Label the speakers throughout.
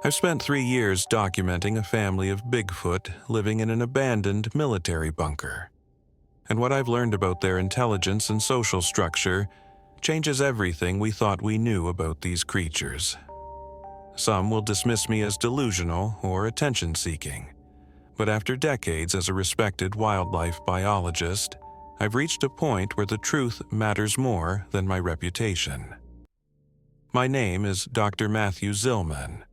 Speaker 1: I've spent 3 years documenting a family of Bigfoot living in an abandoned military bunker. And what I've learned about their intelligence and social structure changes everything we thought we knew about these creatures. Some will dismiss me as delusional or attention-seeking, but after decades as a respected wildlife biologist, I've reached a point where the truth matters more than my reputation. My name is Dr. Matthew Zillman.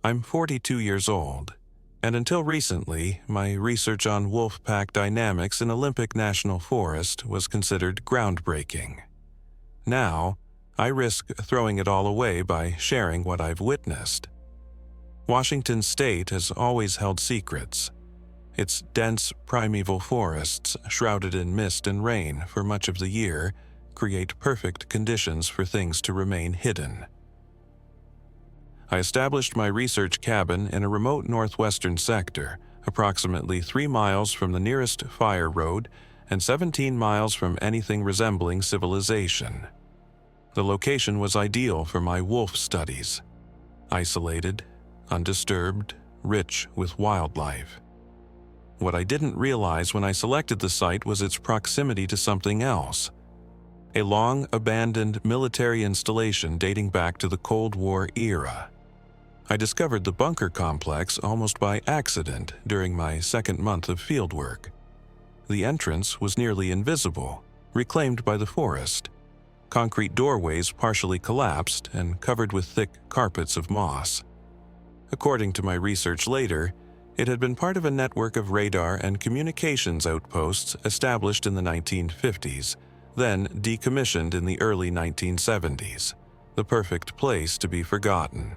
Speaker 1: I'm 42 years old, and until recently, my research on wolf pack dynamics in Olympic National Forest was considered groundbreaking. Now, I risk throwing it all away by sharing what I've witnessed. Washington State has always held secrets. Its dense primeval forests, shrouded in mist and rain for much of the year, create perfect conditions for things to remain hidden. I established my research cabin in a remote northwestern sector, approximately 3 miles from the nearest fire road and 17 miles from anything resembling civilization. The location was ideal for my wolf studies. Isolated, undisturbed, rich with wildlife. What I didn't realize when I selected the site was its proximity to something else. A long-abandoned military installation dating back to the Cold War era. I discovered the bunker complex almost by accident during my second month of fieldwork. The entrance was nearly invisible, reclaimed by the forest. Concrete doorways partially collapsed and covered with thick carpets of moss. According to my research later, it had been part of a network of radar and communications outposts established in the 1950s, then decommissioned in the early 1970s, the perfect place to be forgotten.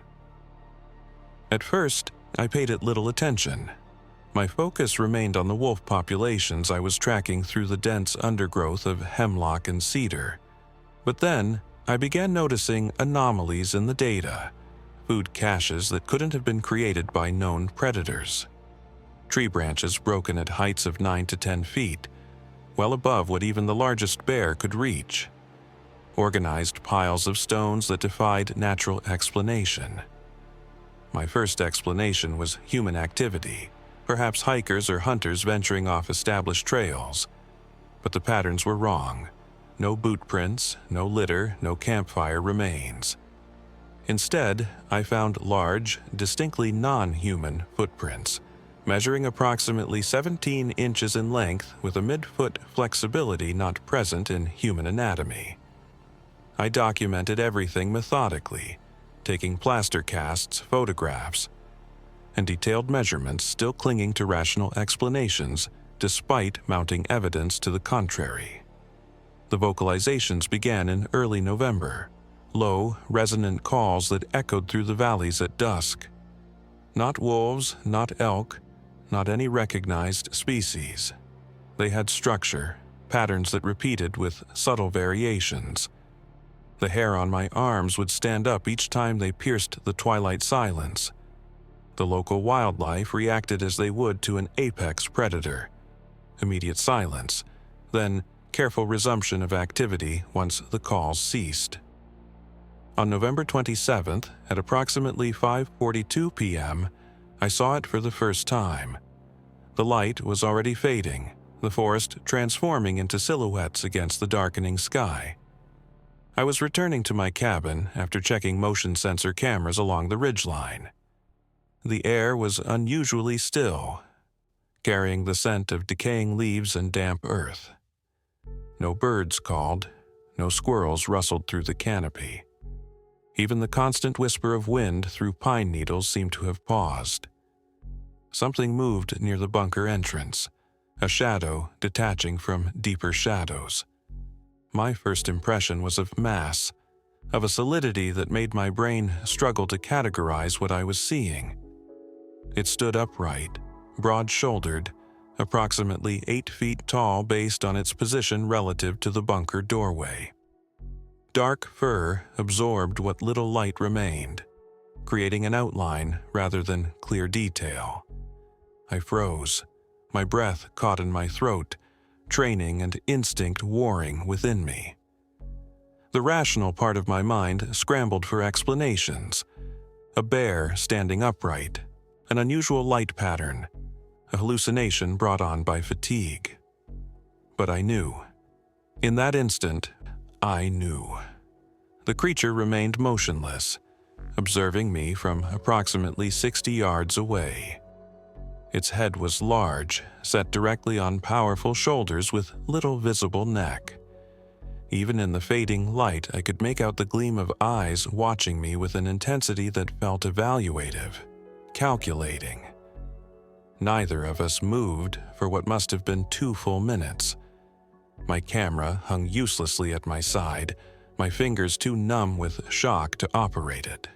Speaker 1: At first, I paid it little attention. My focus remained on the wolf populations I was tracking through the dense undergrowth of hemlock and cedar. But then, I began noticing anomalies in the data, food caches that couldn't have been created by known predators. Tree branches broken at heights of 9 to 10 feet, well above what even the largest bear could reach. Organized piles of stones that defied natural explanation. My first explanation was human activity, perhaps hikers or hunters venturing off established trails. But the patterns were wrong. No boot prints, no litter, no campfire remains. Instead, I found large, distinctly non-human footprints, measuring approximately 17 inches in length with a mid-foot flexibility not present in human anatomy. I documented everything methodically, taking plaster casts, photographs, and detailed measurements still clinging to rational explanations despite mounting evidence to the contrary. The vocalizations began in early November, low, resonant calls that echoed through the valleys at dusk. Not wolves, not elk, not any recognized species. They had structure, patterns that repeated with subtle variations. The hair on my arms would stand up each time they pierced the twilight silence. The local wildlife reacted as they would to an apex predator. Immediate silence, then careful resumption of activity once the calls ceased. On November 27th, at approximately 5:42 p.m., I saw it for the first time. The light was already fading, the forest transforming into silhouettes against the darkening sky. I was returning to my cabin after checking motion sensor cameras along the ridgeline. The air was unusually still, carrying the scent of decaying leaves and damp earth. No birds called, no squirrels rustled through the canopy. Even the constant whisper of wind through pine needles seemed to have paused. Something moved near the bunker entrance, a shadow detaching from deeper shadows. My first impression was of mass, of a solidity that made my brain struggle to categorize what I was seeing. It stood upright, broad-shouldered, approximately 8 feet tall based on its position relative to the bunker doorway. Dark fur absorbed what little light remained, creating an outline rather than clear detail. I froze, my breath caught in my throat, training and instinct warring within me. The rational part of my mind scrambled for explanations. A bear standing upright, an unusual light pattern, a hallucination brought on by fatigue. But I knew. In that instant, I knew. The creature remained motionless, observing me from approximately 60 yards away. Its head was large, set directly on powerful shoulders with little visible neck. Even in the fading light, I could make out the gleam of eyes watching me with an intensity that felt evaluative, calculating. Neither of us moved for what must have been 2 full minutes. My camera hung uselessly at my side, my fingers too numb with shock to operate it.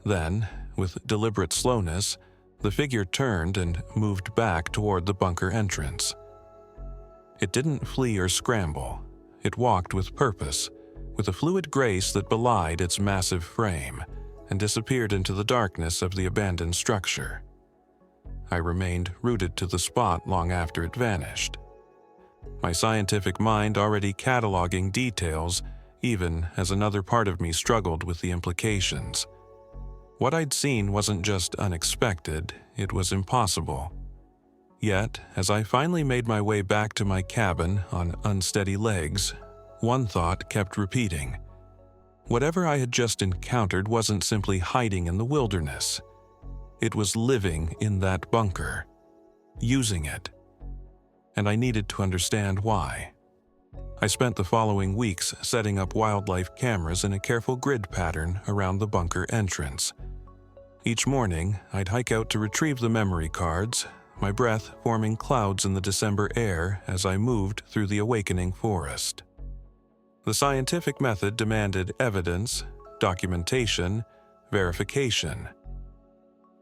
Speaker 1: Then, with deliberate slowness, the figure turned and moved back toward the bunker entrance. It didn't flee or scramble. It walked with purpose, with a fluid grace that belied its massive frame, and disappeared into the darkness of the abandoned structure. I remained rooted to the spot long after it vanished, my scientific mind already cataloging details, even as another part of me struggled with the implications. What I'd seen wasn't just unexpected, it was impossible. Yet, as I finally made my way back to my cabin on unsteady legs, one thought kept repeating. Whatever I had just encountered wasn't simply hiding in the wilderness. It was living in that bunker, using it. And I needed to understand why. I spent the following weeks setting up wildlife cameras in a careful grid pattern around the bunker entrance. Each morning, I'd hike out to retrieve the memory cards, my breath forming clouds in the December air as I moved through the awakening forest. The scientific method demanded evidence, documentation, verification.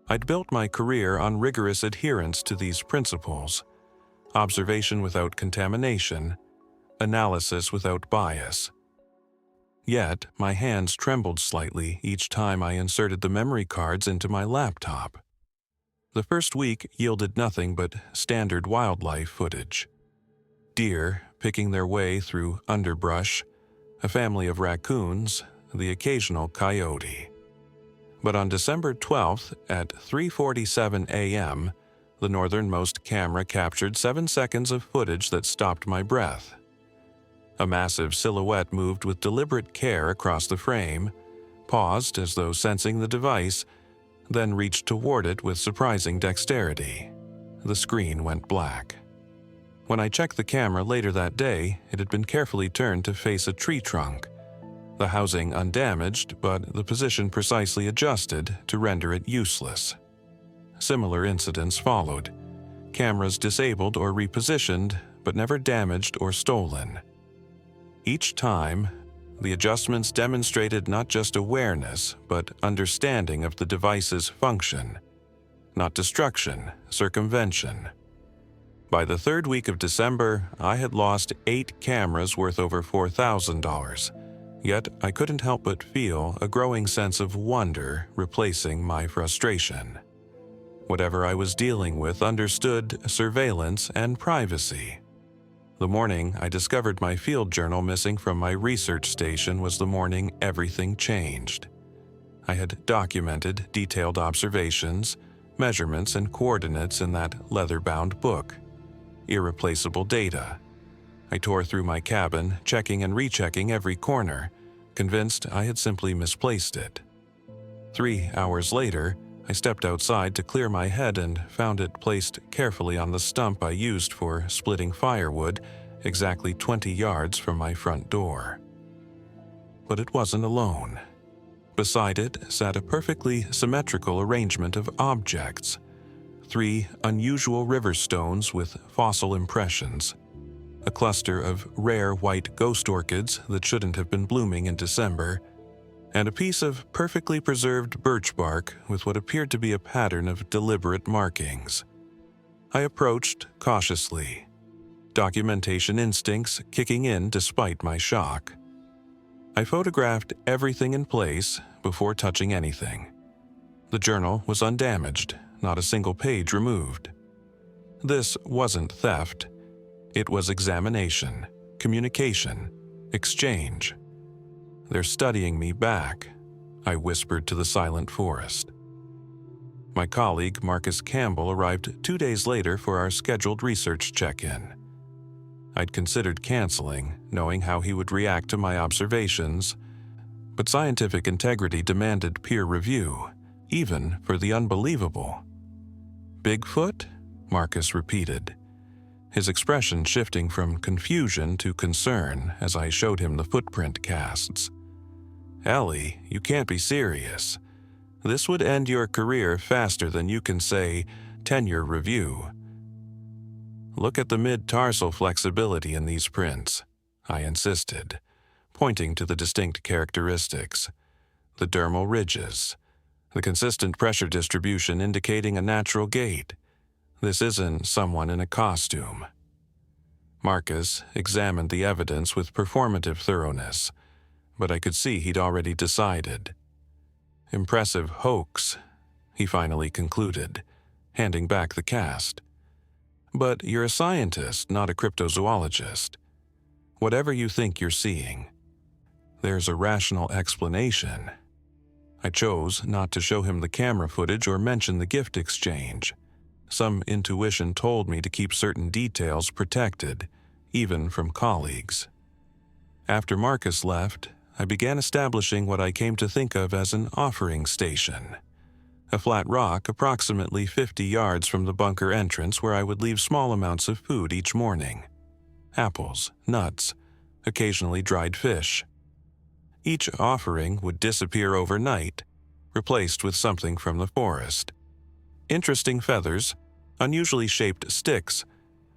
Speaker 1: I'd built my career on rigorous adherence to these principles: observation without contamination, analysis without bias. Yet, my hands trembled slightly each time I inserted the memory cards into my laptop. The first week yielded nothing but standard wildlife footage. Deer picking their way through underbrush, a family of raccoons, the occasional coyote. But on December 12th at 3:47 a.m., the northernmost camera captured 7 seconds of footage that stopped my breath. A massive silhouette moved with deliberate care across the frame, paused as though sensing the device, then reached toward it with surprising dexterity. The screen went black. When I checked the camera later that day, it had been carefully turned to face a tree trunk, the housing undamaged, but the position precisely adjusted to render it useless. Similar incidents followed, cameras disabled or repositioned, but never damaged or stolen. Each time, the adjustments demonstrated not just awareness, but understanding of the device's function, not destruction, circumvention. By the third week of December, I had lost 8 cameras worth over $4,000, yet I couldn't help but feel a growing sense of wonder replacing my frustration. Whatever I was dealing with understood surveillance and privacy. The morning I discovered my field journal missing from my research station was the morning everything changed. I had documented detailed observations, measurements, and coordinates in that leather-bound book. Irreplaceable data. I tore through my cabin, checking and rechecking every corner, convinced I had simply misplaced it. 3 hours later, I stepped outside to clear my head and found it placed carefully on the stump I used for splitting firewood, exactly 20 yards from my front door. But it wasn't alone. Beside it sat a perfectly symmetrical arrangement of objects: 3 unusual river stones with fossil impressions, a cluster of rare white ghost orchids that shouldn't have been blooming in December, and a piece of perfectly preserved birch bark with what appeared to be a pattern of deliberate markings. I approached cautiously, documentation instincts kicking in despite my shock. I photographed everything in place before touching anything. The journal was undamaged, not a single page removed. This wasn't theft. It was examination, communication, exchange. They're studying me back. I whispered to the silent forest. My colleague, Marcus Campbell, arrived 2 days later for our scheduled research check-in. I'd considered canceling, knowing how he would react to my observations, but scientific integrity demanded peer review, even for the unbelievable. "Bigfoot?" Marcus repeated, his expression shifting from confusion to concern as I showed him the footprint casts. "Ellie, you can't be serious. This would end your career faster than you can say, 10-year review." "Look at the mid-tarsal flexibility in these prints," I insisted, pointing to the distinct characteristics. The dermal ridges, the consistent pressure distribution indicating a natural gait. This isn't someone in a costume. Marcus examined the evidence with performative thoroughness, but I could see he'd already decided. "Impressive hoax," he finally concluded, handing back the cast. "But you're a scientist, not a cryptozoologist. Whatever you think you're seeing, there's a rational explanation." I chose not to show him the camera footage or mention the gift exchange. Some intuition told me to keep certain details protected, even from colleagues. After Marcus left, I began establishing what I came to think of as an offering station. A flat rock approximately 50 yards from the bunker entrance where I would leave small amounts of food each morning. Apples, nuts, occasionally dried fish. Each offering would disappear overnight, replaced with something from the forest. Interesting feathers, unusually shaped sticks,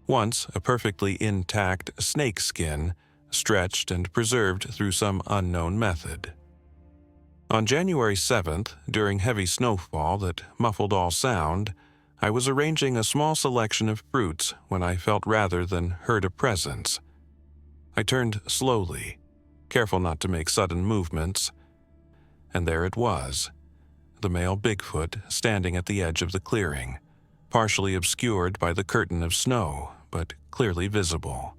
Speaker 1: once a perfectly intact snake skin, stretched and preserved through some unknown method. On January 7th, during heavy snowfall that muffled all sound, I was arranging a small selection of fruits when I felt rather than heard a presence. I turned slowly, careful not to make sudden movements, and there it was, the male Bigfoot standing at the edge of the clearing, partially obscured by the curtain of snow, but clearly visible.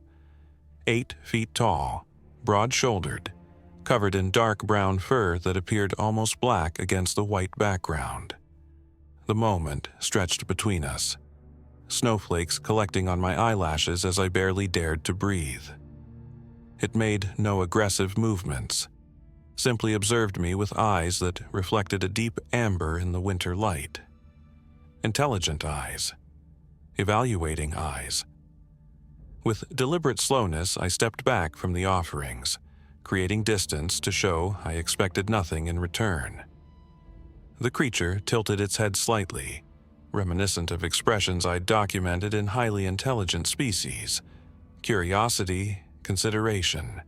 Speaker 1: 8 feet tall, broad-shouldered, covered in dark brown fur that appeared almost black against the white background. The moment stretched between us, snowflakes collecting on my eyelashes as I barely dared to breathe. It made no aggressive movements, simply observed me with eyes that reflected a deep amber in the winter light. Intelligent eyes. Evaluating eyes. With deliberate slowness, I stepped back from the offerings, creating distance to show I expected nothing in return. The creature tilted its head slightly, reminiscent of expressions I'd documented in highly intelligent species: curiosity, consideration.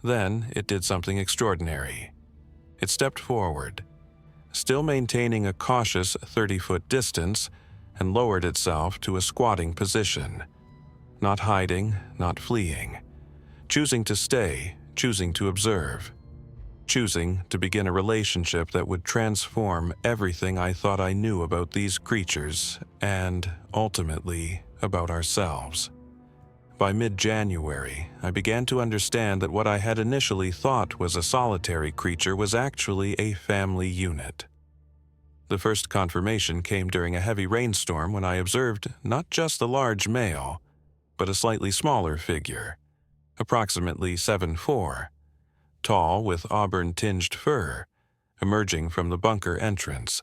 Speaker 1: Then it did something extraordinary. It stepped forward, still maintaining a cautious 30-foot distance, and lowered itself to a squatting position, not hiding, not fleeing, choosing to stay, choosing to observe, choosing to begin a relationship that would transform everything I thought I knew about these creatures and, ultimately, about ourselves. By mid-January, I began to understand that what I had initially thought was a solitary creature was actually a family unit. The first confirmation came during a heavy rainstorm when I observed not just the large male, but a slightly smaller figure, approximately 7'4", tall with auburn-tinged fur, emerging from the bunker entrance.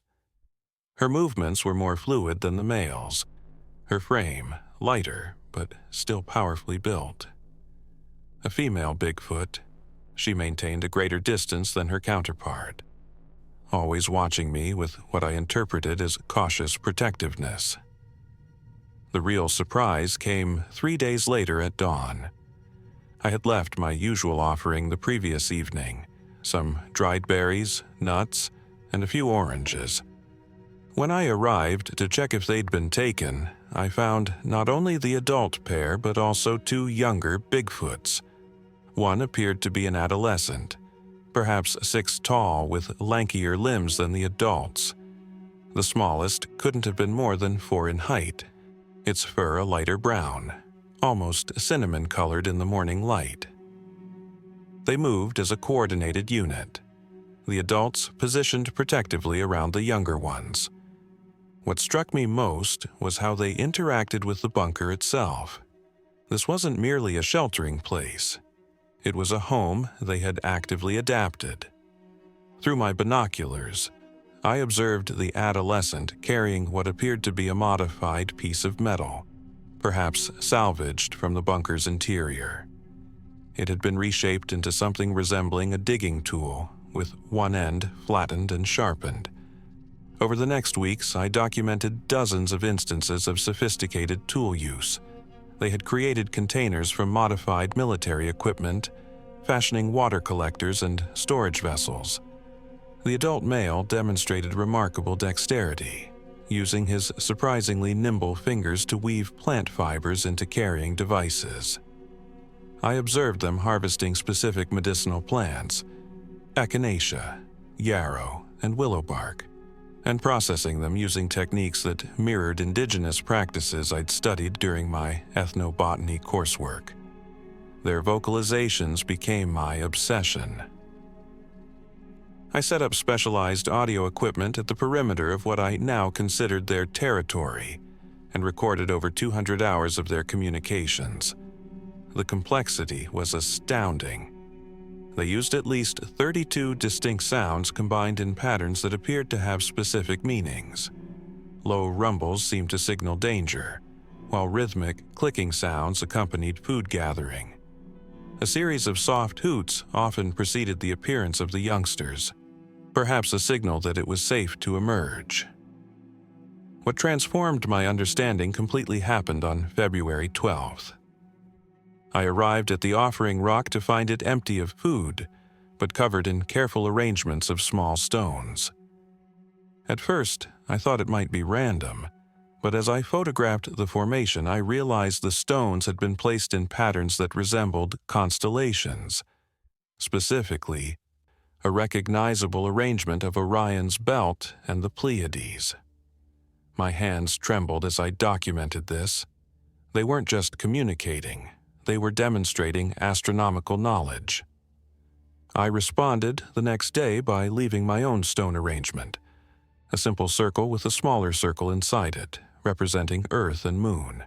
Speaker 1: Her movements were more fluid than the male's, her frame lighter but still powerfully built. A female Bigfoot, she maintained a greater distance than her counterpart, always watching me with what I interpreted as cautious protectiveness. The real surprise came 3 days later at dawn. I had left my usual offering the previous evening, some dried berries, nuts, and a few oranges. When I arrived to check if they'd been taken, I found not only the adult pair but also 2 younger Bigfoots. One appeared to be an adolescent, perhaps 6 tall with lankier limbs than the adults. The smallest couldn't have been more than 4 in height, its fur a lighter brown, almost cinnamon-colored in the morning light. They moved as a coordinated unit, the adults positioned protectively around the younger ones. What struck me most was how they interacted with the bunker itself. This wasn't merely a sheltering place. It was a home they had actively adapted. Through my binoculars, I observed the adolescent carrying what appeared to be a modified piece of metal, perhaps salvaged from the bunker's interior. It had been reshaped into something resembling a digging tool, with one end flattened and sharpened. Over the next weeks, I documented dozens of instances of sophisticated tool use. They had created containers from modified military equipment, fashioning water collectors and storage vessels. The adult male demonstrated remarkable dexterity, using his surprisingly nimble fingers to weave plant fibers into carrying devices. I observed them harvesting specific medicinal plants, echinacea, yarrow, and willow bark, and processing them using techniques that mirrored indigenous practices I'd studied during my ethnobotany coursework. Their vocalizations became my obsession. I set up specialized audio equipment at the perimeter of what I now considered their territory and recorded over 200 hours of their communications. The complexity was astounding. They used at least 32 distinct sounds combined in patterns that appeared to have specific meanings. Low rumbles seemed to signal danger, while rhythmic, clicking sounds accompanied food gathering. A series of soft hoots often preceded the appearance of the youngsters, perhaps a signal that it was safe to emerge. What transformed my understanding completely happened on February 12th. I arrived at the offering rock to find it empty of food, but covered in careful arrangements of small stones. At first, I thought it might be random, but as I photographed the formation, I realized the stones had been placed in patterns that resembled constellations. Specifically, a recognizable arrangement of Orion's belt and the Pleiades. My hands trembled as I documented this. They weren't just communicating, they were demonstrating astronomical knowledge. I responded the next day by leaving my own stone arrangement, a simple circle with a smaller circle inside it, representing Earth and Moon.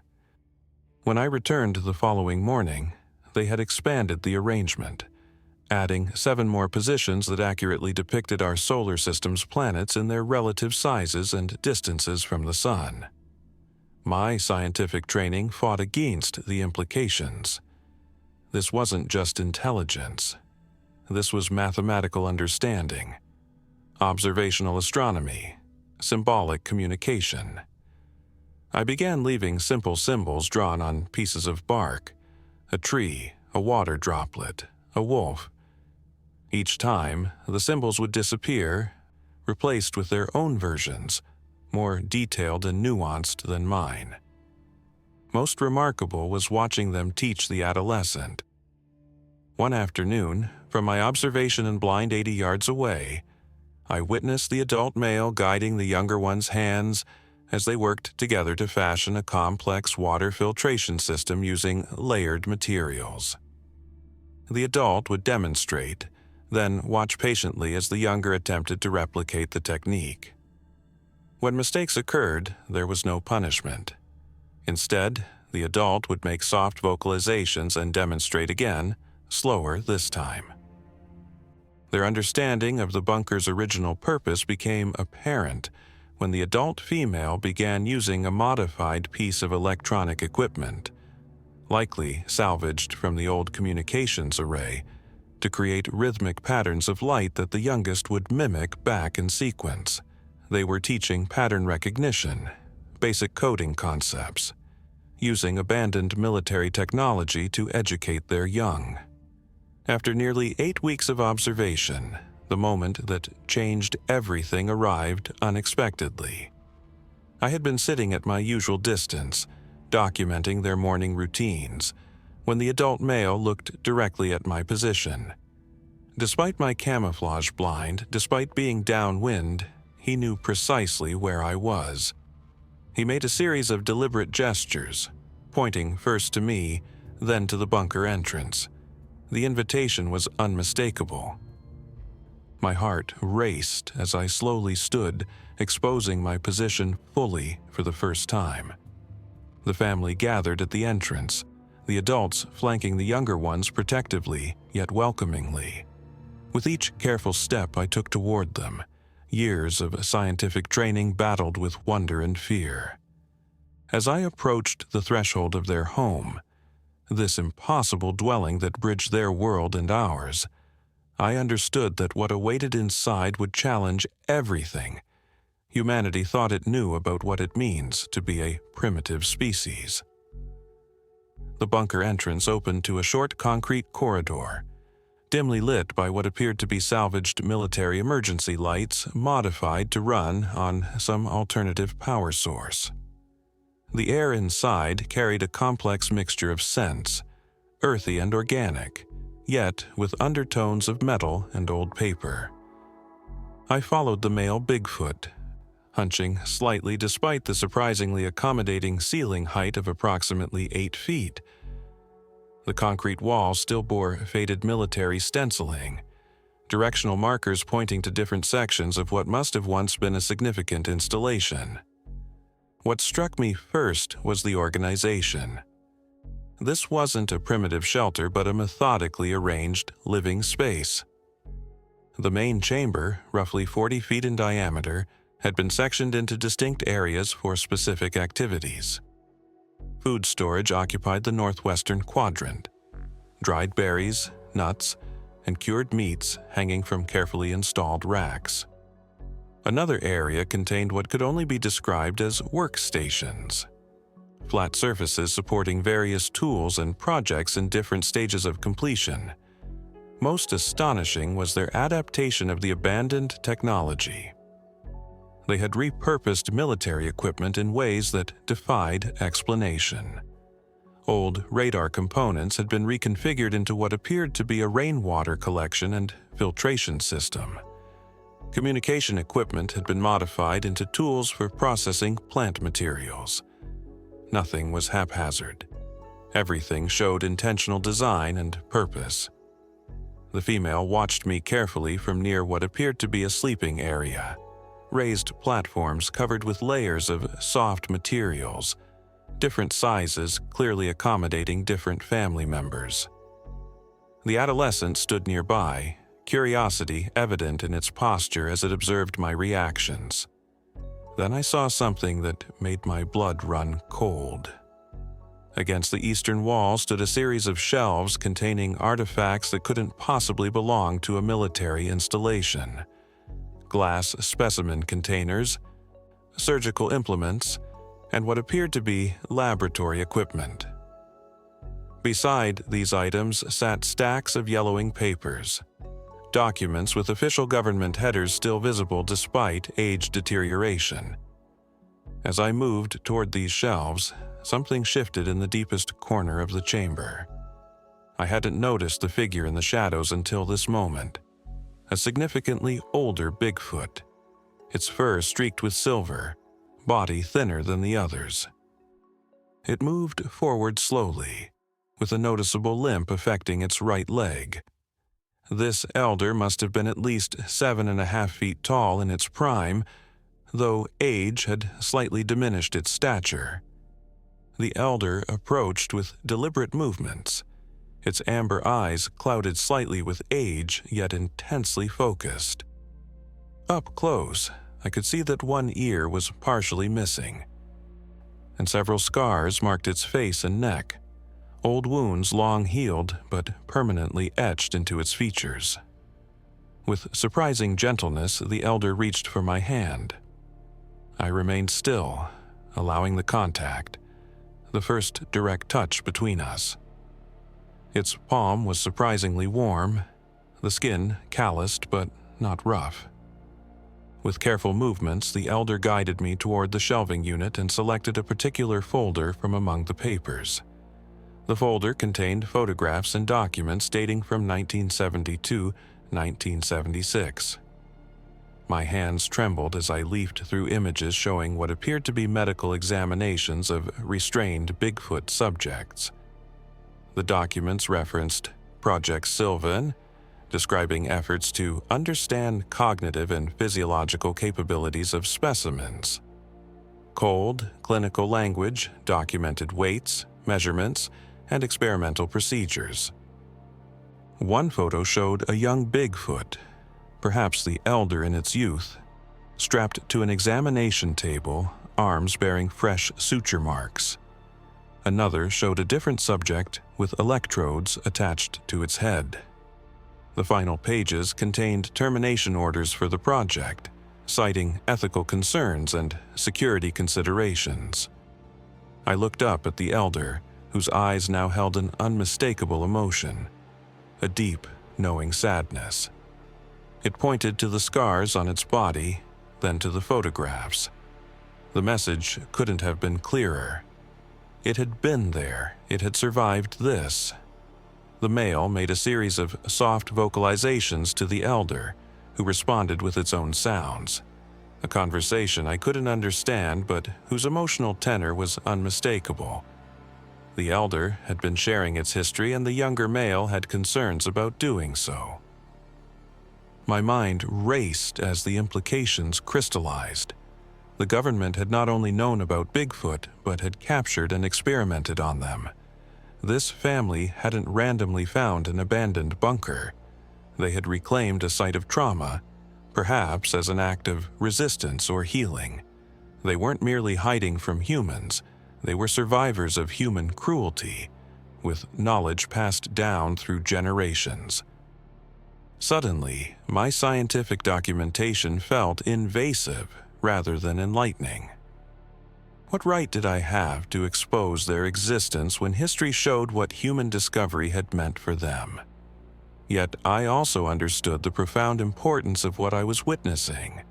Speaker 1: When I returned the following morning, they had expanded the arrangement, adding 7 more positions that accurately depicted our solar system's planets in their relative sizes and distances from the Sun. My scientific training fought against the implications. This wasn't just intelligence. This was mathematical understanding, observational astronomy, symbolic communication. I began leaving simple symbols drawn on pieces of bark, a tree, a water droplet, a wolf. Each time, the symbols would disappear, replaced with their own versions, more detailed and nuanced than mine. Most remarkable was watching them teach the adolescent. One afternoon, from my observation and blind 80 yards away, I witnessed the adult male guiding the younger one's hands as they worked together to fashion a complex water filtration system using layered materials. The adult would demonstrate, then watch patiently as the younger attempted to replicate the technique. When mistakes occurred, there was no punishment. Instead, the adult would make soft vocalizations and demonstrate again, slower this time. Their understanding of the bunker's original purpose became apparent when the adult female began using a modified piece of electronic equipment, likely salvaged from the old communications array, to create rhythmic patterns of light that the youngest would mimic back in sequence. They were teaching pattern recognition, basic coding concepts, using abandoned military technology to educate their young. After nearly 8 weeks of observation, the moment that changed everything arrived unexpectedly. I had been sitting at my usual distance, documenting their morning routines, when the adult male looked directly at my position. Despite my camouflage blind, despite being downwind, he knew precisely where I was. He made a series of deliberate gestures, pointing first to me, then to the bunker entrance. The invitation was unmistakable. My heart raced as I slowly stood, exposing my position fully for the first time. The family gathered at the entrance, the adults flanking the younger ones protectively yet welcomingly. With each careful step I took toward them, years of scientific training battled with wonder and fear. As I approached the threshold of their home, this impossible dwelling that bridged their world and ours, I understood that what awaited inside would challenge everything humanity thought it knew about what it means to be a primitive species. The bunker entrance opened to a short concrete corridor, dimly lit by what appeared to be salvaged military emergency lights modified to run on some alternative power source. The air inside carried a complex mixture of scents, earthy and organic, yet with undertones of metal and old paper. I followed the male Bigfoot, hunching slightly despite the surprisingly accommodating ceiling height of approximately 8 feet. The concrete wall still bore faded military stenciling, directional markers pointing to different sections of what must have once been a significant installation. What struck me first was the organization. This wasn't a primitive shelter, but a methodically arranged living space. The main chamber, roughly 40 feet in diameter, had been sectioned into distinct areas for specific activities. Food storage occupied the northwestern quadrant, dried berries, nuts, and cured meats hanging from carefully installed racks. Another area contained what could only be described as workstations, flat surfaces supporting various tools and projects in different stages of completion. Most astonishing was their adaptation of the abandoned technology. They had repurposed military equipment in ways that defied explanation. Old radar components had been reconfigured into what appeared to be a rainwater collection and filtration system. Communication equipment had been modified into tools for processing plant materials. Nothing was haphazard. Everything showed intentional design and purpose. The female watched me carefully from near what appeared to be a sleeping area. Raised platforms covered with layers of soft materials, different sizes clearly accommodating different family members. The adolescent stood nearby, curiosity evident in its posture as it observed my reactions. Then I saw something that made my blood run cold. Against the eastern wall stood a series of shelves containing artifacts that couldn't possibly belong to a military installation. Glass specimen containers, surgical implements, and what appeared to be laboratory equipment. Beside these items sat stacks of yellowing papers, documents with official government headers still visible despite age deterioration. As I moved toward these shelves, something shifted in the deepest corner of the chamber. I hadn't noticed the figure in the shadows until this moment. A significantly older Bigfoot, its fur streaked with silver, body thinner than the others. It moved forward slowly, with a noticeable limp affecting its right leg. This elder must have been at least 7.5 feet tall in its prime, though age had slightly diminished its stature. The elder approached with deliberate movements, its amber eyes clouded slightly with age, yet intensely focused. Up close, I could see that one ear was partially missing, and several scars marked its face and neck, old wounds long healed but permanently etched into its features. With surprising gentleness, the elder reached for my hand. I remained still, allowing the contact, the first direct touch between us. Its palm was surprisingly warm, the skin calloused but not rough. With careful movements, the elder guided me toward the shelving unit and selected a particular folder from among the papers. The folder contained photographs and documents dating from 1972-1976. My hands trembled as I leafed through images showing what appeared to be medical examinations of restrained Bigfoot subjects. The documents referenced Project Sylvan, describing efforts to understand cognitive and physiological capabilities of specimens. Cold, clinical language documented weights, measurements, and experimental procedures. One photo showed a young Bigfoot, perhaps the elder in its youth, strapped to an examination table, arms bearing fresh suture marks. Another showed a different subject with electrodes attached to its head. The final pages contained termination orders for the project, citing ethical concerns and security considerations. I looked up at the elder, whose eyes now held an unmistakable emotion, a deep, knowing sadness. It pointed to the scars on its body, then to the photographs. The message couldn't have been clearer. It had been there. It had survived this. The male made a series of soft vocalizations to the elder, who responded with its own sounds. A conversation I couldn't understand, but whose emotional tenor was unmistakable. The elder had been sharing its history, and the younger male had concerns about doing so. My mind raced as the implications crystallized. The government had not only known about Bigfoot, but had captured and experimented on them. This family hadn't randomly found an abandoned bunker. They had reclaimed a site of trauma, perhaps as an act of resistance or healing. They weren't merely hiding from humans. They were survivors of human cruelty, with knowledge passed down through generations. Suddenly, my scientific documentation felt invasive rather than enlightening. What right did I have to expose their existence when history showed what human discovery had meant for them? Yet I also understood the profound importance of what I was witnessing,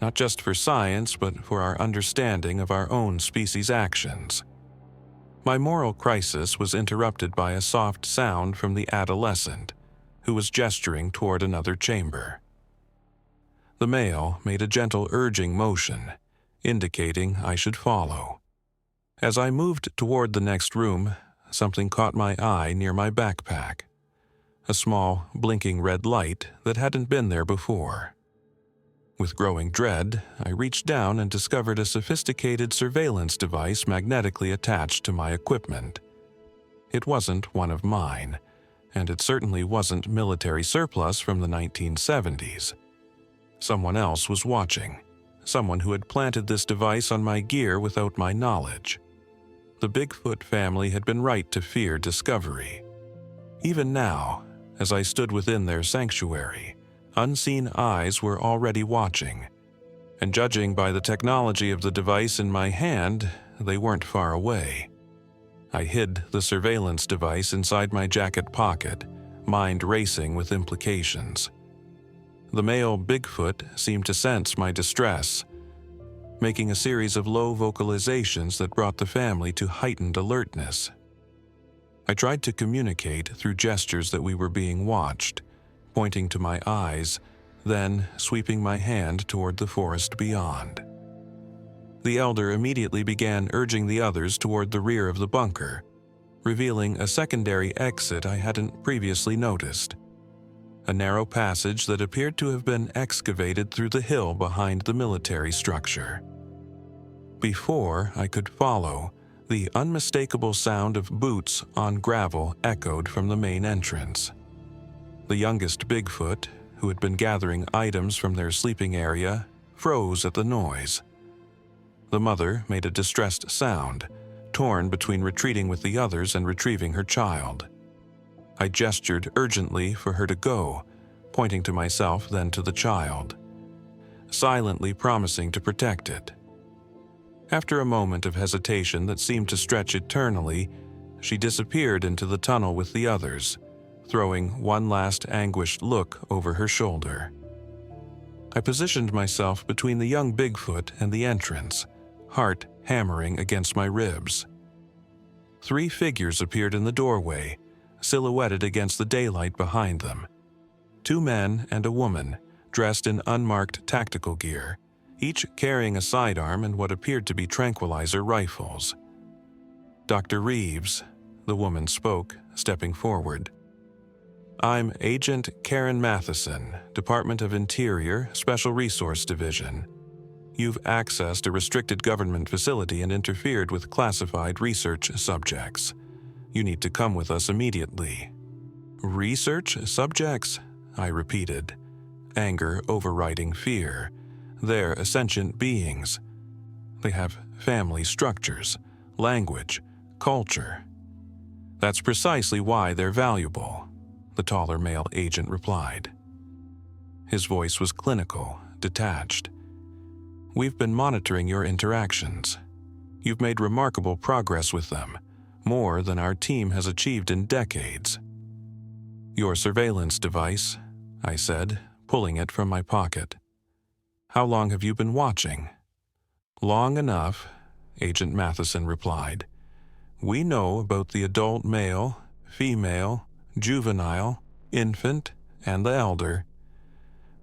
Speaker 1: not just for science, but for our understanding of our own species' actions. My moral crisis was interrupted by a soft sound from the adolescent, who was gesturing toward another chamber. The male made a gentle urging motion, indicating I should follow. As I moved toward the next room, something caught my eye near my backpack. A small, blinking red light that hadn't been there before. With growing dread, I reached down and discovered a sophisticated surveillance device magnetically attached to my equipment. It wasn't one of mine, and it certainly wasn't military surplus from the 1970s. Someone else was watching, someone who had planted this device on my gear without my knowledge. The Bigfoot family had been right to fear discovery. Even now, as I stood within their sanctuary, unseen eyes were already watching, and judging by the technology of the device in my hand, they weren't far away. I hid the surveillance device inside my jacket pocket, mind racing with implications. The male Bigfoot seemed to sense my distress, making a series of low vocalizations that brought the family to heightened alertness. I tried to communicate through gestures that we were being watched, pointing to my eyes, then sweeping my hand toward the forest beyond. The elder immediately began urging the others toward the rear of the bunker, revealing a secondary exit I hadn't previously noticed. A narrow passage that appeared to have been excavated through the hill behind the military structure. Before I could follow, the unmistakable sound of boots on gravel echoed from the main entrance. The youngest Bigfoot, who had been gathering items from their sleeping area, froze at the noise. The mother made a distressed sound, torn between retreating with the others and retrieving her child. I gestured urgently for her to go, pointing to myself then to the child, silently promising to protect it. After a moment of hesitation that seemed to stretch eternally, she disappeared into the tunnel with the others, throwing one last anguished look over her shoulder. I positioned myself between the young Bigfoot and the entrance, heart hammering against my ribs. 3 figures appeared in the doorway, silhouetted against the daylight behind them. 2 men and a woman, dressed in unmarked tactical gear, each carrying a sidearm and what appeared to be tranquilizer rifles. "Dr. Reeves," the woman spoke, stepping forward. I'm Agent Karen Matheson, Department of Interior, Special Resource Division. You've accessed a restricted government facility and interfered with classified research subjects. You need to come with us immediately." "Research subjects?" I repeated, anger overriding fear. They're sentient beings. They have family structures, language, culture. "That's precisely why they're valuable," the taller male agent replied. His voice was clinical, detached. "We've been monitoring your interactions. You've made remarkable progress with them, more than our team has achieved in decades." "Your surveillance device," I said, pulling it from my pocket. "How long have you been watching?" "Long enough," Agent Matheson replied. "We know about the adult male, female, juvenile, infant, and the elder.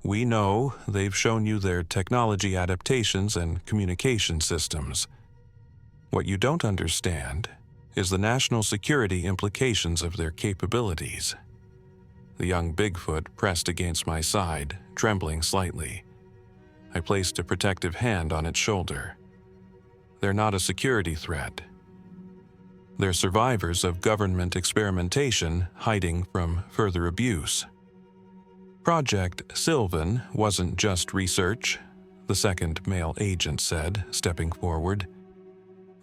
Speaker 1: We know they've shown you their technology adaptations and communication systems. What you don't understand is the national security implications of their capabilities." The young Bigfoot pressed against my side, trembling slightly. I placed a protective hand on its shoulder. "They're not a security threat. They're survivors of government experimentation hiding from further abuse." "Project Sylvan wasn't just research," the second male agent said, stepping forward.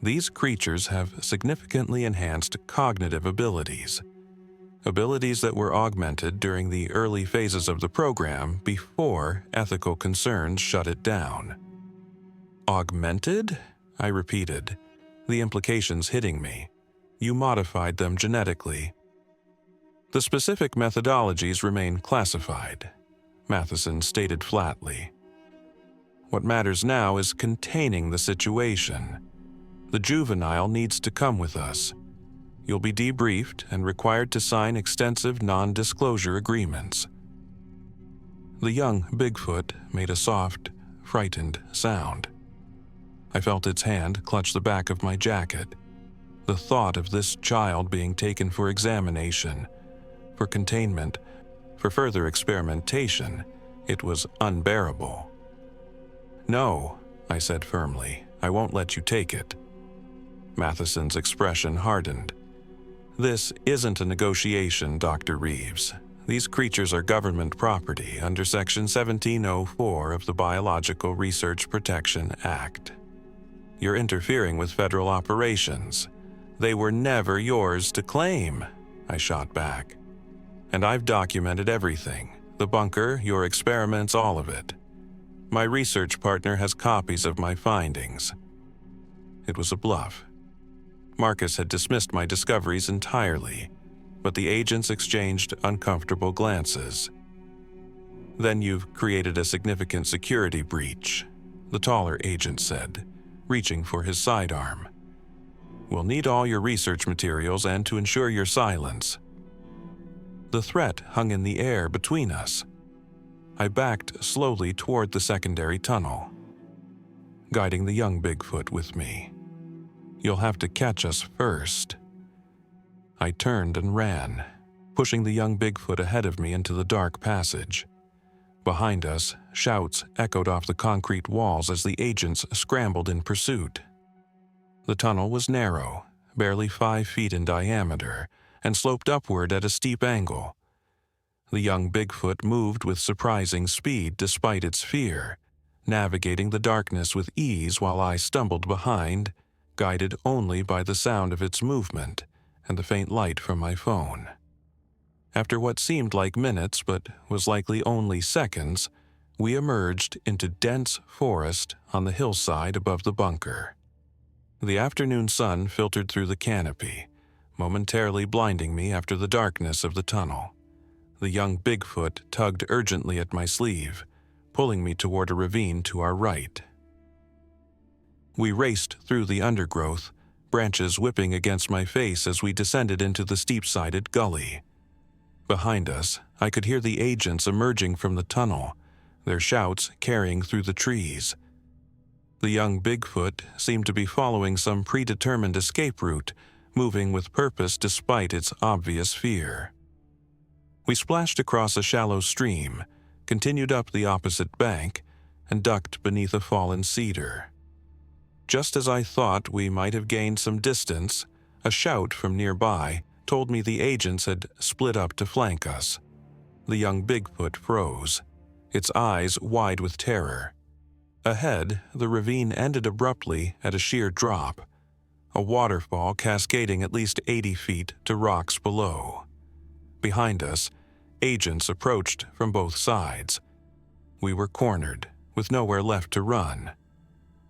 Speaker 1: "These creatures have significantly enhanced cognitive abilities that were augmented during the early phases of the program before ethical concerns shut it down." "Augmented?" I repeated, the implications hitting me. "You modified them genetically." "The specific methodologies remain classified," Matheson stated flatly. "What matters now is containing the situation. The juvenile needs to come with us. You'll be debriefed and required to sign extensive non-disclosure agreements." The young Bigfoot made a soft, frightened sound. I felt its hand clutch the back of my jacket. The thought of this child being taken for examination, for containment, for further experimentation, it was unbearable. "No," I said firmly, "I won't let you take it." Matheson's expression hardened. "This isn't a negotiation, Dr. Reeves. These creatures are government property under Section 1704 of the Biological Research Protection Act. You're interfering with federal operations. They were never yours to claim," I shot back. "And I've documented everything, the bunker, your experiments, all of it. My research partner has copies of my findings." It was a bluff. Marcus had dismissed my discoveries entirely, but the agents exchanged uncomfortable glances. "Then you've created a significant security breach," the taller agent said, reaching for his sidearm. "We'll need all your research materials and to ensure your silence." The threat hung in the air between us. I backed slowly toward the secondary tunnel, guiding the young Bigfoot with me. "You'll have to catch us first." I turned and ran, pushing the young Bigfoot ahead of me into the dark passage. Behind us, shouts echoed off the concrete walls as the agents scrambled in pursuit. The tunnel was narrow, barely 5 feet in diameter, and sloped upward at a steep angle. The young Bigfoot moved with surprising speed despite its fear, navigating the darkness with ease while I stumbled behind, guided only by the sound of its movement and the faint light from my phone. After what seemed like minutes but was likely only seconds, we emerged into dense forest on the hillside above the bunker. The afternoon sun filtered through the canopy, momentarily blinding me after the darkness of the tunnel. The young Bigfoot tugged urgently at my sleeve, pulling me toward a ravine to our right. We raced through the undergrowth, branches whipping against my face as we descended into the steep-sided gully. Behind us, I could hear the agents emerging from the tunnel, their shouts carrying through the trees. The young Bigfoot seemed to be following some predetermined escape route, moving with purpose despite its obvious fear. We splashed across a shallow stream, continued up the opposite bank, and ducked beneath a fallen cedar. Just as I thought we might have gained some distance, a shout from nearby told me the agents had split up to flank us. The young Bigfoot froze, its eyes wide with terror. Ahead, the ravine ended abruptly at a sheer drop, a waterfall cascading at least 80 feet to rocks below. Behind us, agents approached from both sides. We were cornered, with nowhere left to run.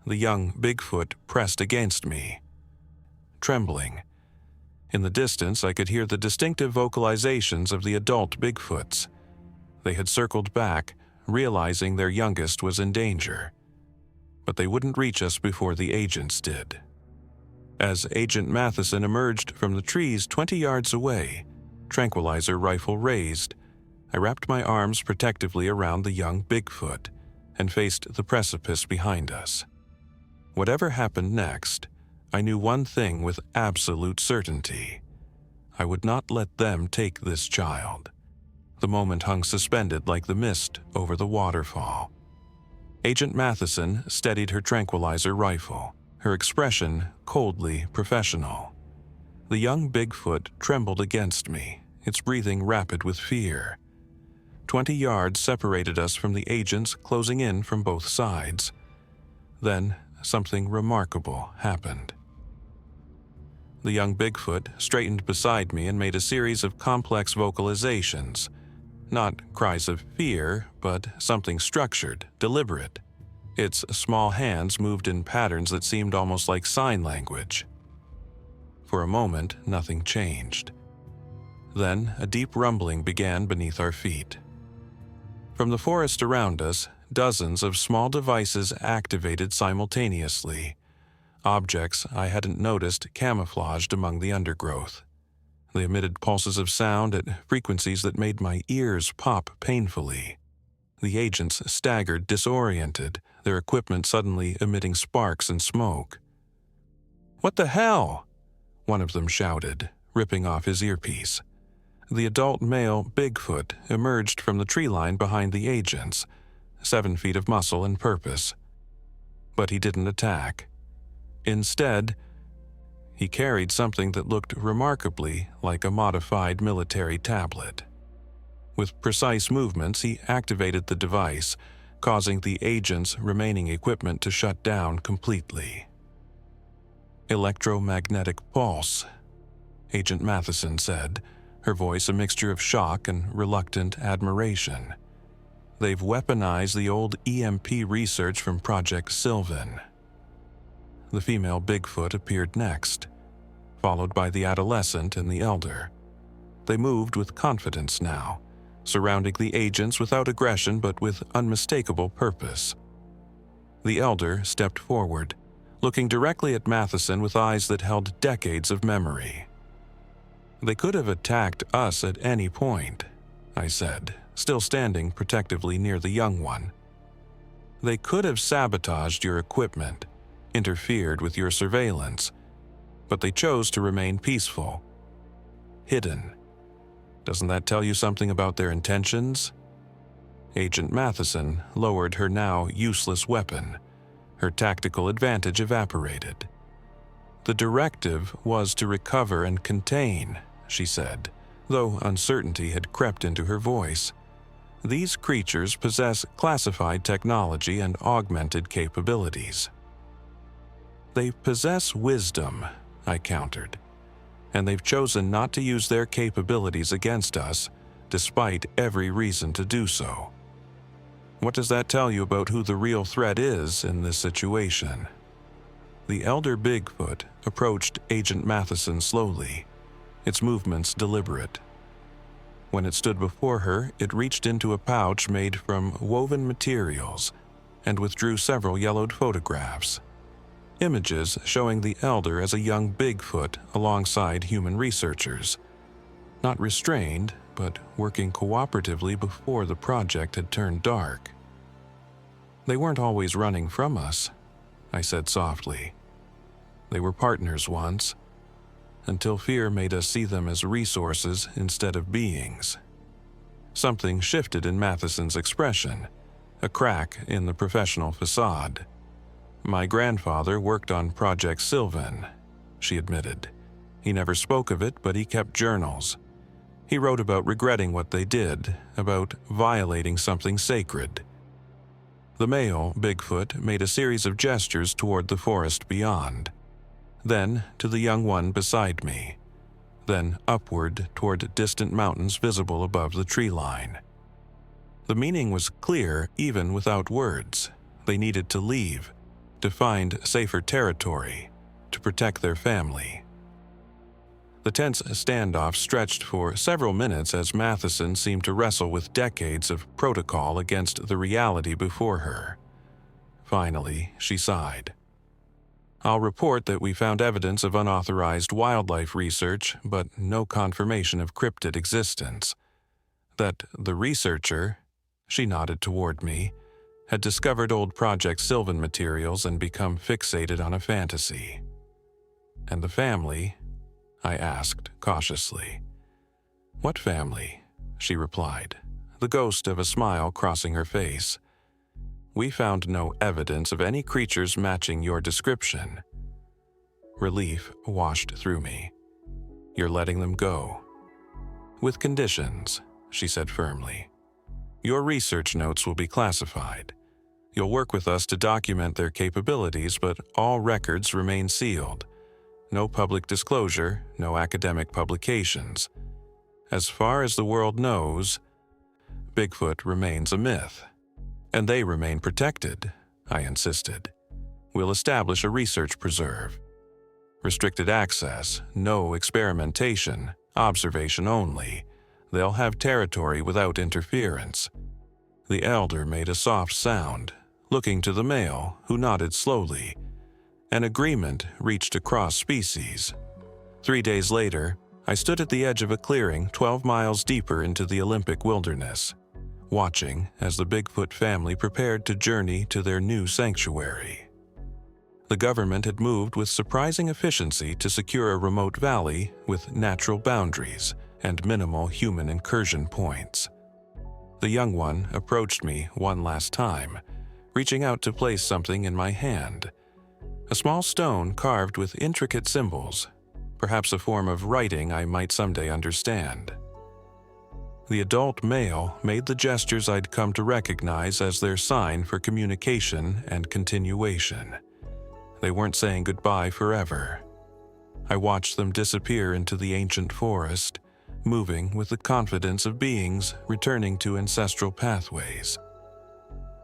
Speaker 1: The young Bigfoot pressed against me. Trembling. In the distance, I could hear the distinctive vocalizations of the adult Bigfoots. They had circled back, realizing their youngest was in danger. But they wouldn't reach us before the agents did. As Agent Matheson emerged from the trees 20 yards away, tranquilizer rifle raised, I wrapped my arms protectively around the young Bigfoot and faced the precipice behind us. Whatever happened next, I knew one thing with absolute certainty. I would not let them take this child. The moment hung suspended like the mist over the waterfall. Agent Matheson steadied her tranquilizer rifle, her expression coldly professional. The young Bigfoot trembled against me, its breathing rapid with fear. 20 yards separated us from the agents closing in from both sides. Then something remarkable happened. The young Bigfoot straightened beside me and made a series of complex vocalizations. Not cries of fear, but something structured, deliberate. Its small hands moved in patterns that seemed almost like sign language. For a moment, nothing changed. Then, a deep rumbling began beneath our feet. From the forest around us, dozens of small devices activated simultaneously. Objects I hadn't noticed camouflaged among the undergrowth. They emitted pulses of sound at frequencies that made my ears pop painfully. The agents staggered, disoriented, their equipment suddenly emitting sparks and smoke. "What the hell?" one of them shouted, ripping off his earpiece. The adult male Bigfoot emerged from the tree line behind the agents, 7 feet of muscle and purpose. But he didn't attack. Instead, he carried something that looked remarkably like a modified military tablet. With precise movements, he activated the device, causing the agent's remaining equipment to shut down completely. "Electromagnetic pulse," Agent Matheson said, her voice a mixture of shock and reluctant admiration. "They've weaponized the old EMP research from Project Sylvan." The female Bigfoot appeared next, followed by the adolescent and the elder. They moved with confidence now, surrounding the agents without aggression but with unmistakable purpose. The elder stepped forward, looking directly at Matheson with eyes that held decades of memory. "They could have attacked us at any point," I said, still standing protectively near the young one. "They could have sabotaged your equipment, interfered with your surveillance, but they chose to remain peaceful. Hidden. Doesn't that tell you something about their intentions?" Agent Matheson lowered her now useless weapon. Her tactical advantage evaporated. "The directive was to recover and contain," she said, though uncertainty had crept into her voice. "These creatures possess classified technology and augmented capabilities." "They possess wisdom," I countered, "and they've chosen not to use their capabilities against us, despite every reason to do so. What does that tell you about who the real threat is in this situation?" The elder Bigfoot approached Agent Matheson slowly, its movements deliberate. When it stood before her, it reached into a pouch made from woven materials and withdrew several yellowed photographs. Images showing the elder as a young Bigfoot alongside human researchers. Not restrained, but working cooperatively before the project had turned dark. "They weren't always running from us," I said softly. "They were partners once, until fear made us see them as resources instead of beings." Something shifted in Matheson's expression, a crack in the professional facade. "My grandfather worked on Project Sylvan," she admitted. "He never spoke of it, but he kept journals. He wrote about regretting what they did, about violating something sacred." The male, Bigfoot, made a series of gestures toward the forest beyond, then to the young one beside me, then upward toward distant mountains visible above the tree line. The meaning was clear even without words. They needed to leave, to find safer territory, to protect their family. The tense standoff stretched for several minutes as Matheson seemed to wrestle with decades of protocol against the reality before her. Finally, she sighed. "I'll report that we found evidence of unauthorized wildlife research, but no confirmation of cryptid existence. That the researcher," she nodded toward me, "had discovered old Project Sylvan materials and become fixated on a fantasy." "And the family?" I asked cautiously. "What family?" she replied, the ghost of a smile crossing her face. "We found no evidence of any creatures matching your description." Relief washed through me. "You're letting them go." "With conditions," she said firmly. "Your research notes will be classified. You'll work with us to document their capabilities, but all records remain sealed. No public disclosure, no academic publications. As far as the world knows, Bigfoot remains a myth. And they remain protected," I insisted. "We'll establish a research preserve. Restricted access, no experimentation, observation only. They'll have territory without interference." The elder made a soft sound, looking to the male, who nodded slowly. An agreement reached across species. 3 days later, I stood at the edge of a clearing 12 miles deeper into the Olympic wilderness, watching as the Bigfoot family prepared to journey to their new sanctuary. The government had moved with surprising efficiency to secure a remote valley with natural boundaries and minimal human incursion points. The young one approached me one last time, reaching out to place something in my hand. A small stone carved with intricate symbols, perhaps a form of writing I might someday understand. The adult male made the gestures I'd come to recognize as their sign for communication and continuation. They weren't saying goodbye forever. I watched them disappear into the ancient forest, moving with the confidence of beings returning to ancestral pathways.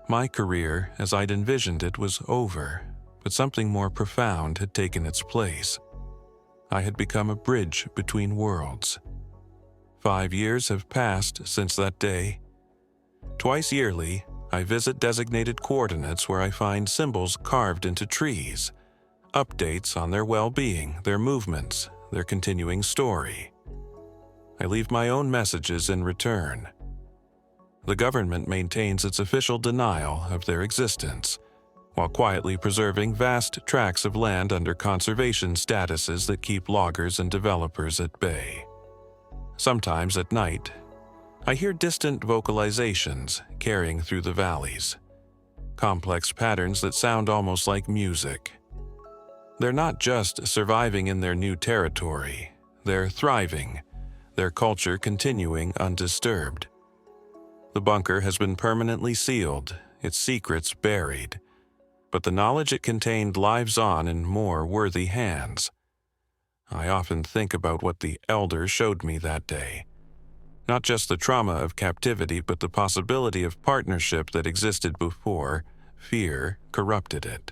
Speaker 1: My career, as I'd envisioned it, was over, but something more profound had taken its place. I had become a bridge between worlds. 5 years have passed since that day. Twice yearly, I visit designated coordinates where I find symbols carved into trees, updates on their well-being, their movements, their continuing story. I leave my own messages in return. The government maintains its official denial of their existence, while quietly preserving vast tracts of land under conservation statuses that keep loggers and developers at bay. Sometimes at night, I hear distant vocalizations carrying through the valleys, complex patterns that sound almost like music. They're not just surviving in their new territory, they're thriving, their culture continuing undisturbed. The bunker has been permanently sealed, its secrets buried, but the knowledge it contained lives on in more worthy hands. I often think about what the elder showed me that day. Not just the trauma of captivity, but the possibility of partnership that existed before fear corrupted it.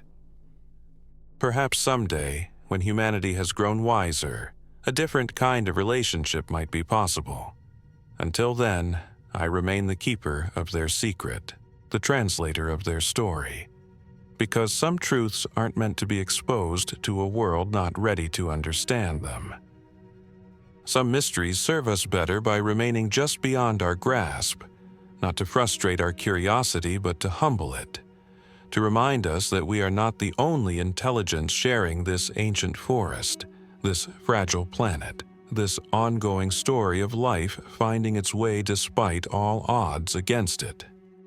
Speaker 1: Perhaps someday, when humanity has grown wiser, a different kind of relationship might be possible. Until then, I remain the keeper of their secret, the translator of their story. Because some truths aren't meant to be exposed to a world not ready to understand them. Some mysteries serve us better by remaining just beyond our grasp, not to frustrate our curiosity but to humble it, to remind us that we are not the only intelligence sharing this ancient forest, this fragile planet, this ongoing story of life finding its way despite all odds against it.